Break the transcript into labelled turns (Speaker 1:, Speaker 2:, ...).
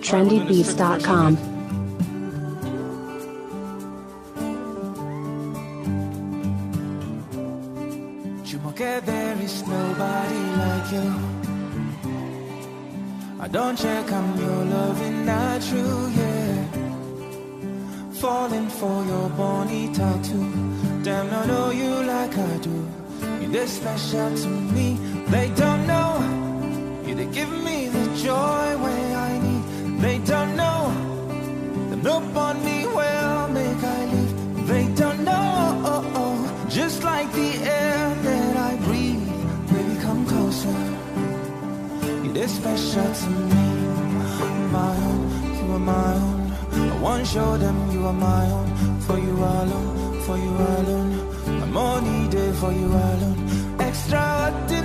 Speaker 1: trendybeats.com.
Speaker 2: Jumoke, there is nobody like you. I don't check, I'm your loving, not true, yeah. Falling for your bony tattoo. Damn, I know you like I do. You're this special to me. They don't know. You they give me the joy where I need. They don't know. The look on me well make I live. They don't know. Just like the air that I breathe. Baby, come closer. You're this special to me. My own, you are my own. I want to show them you are my own. For you alone, for you alone. I'm only there for you alone. Extraordinary.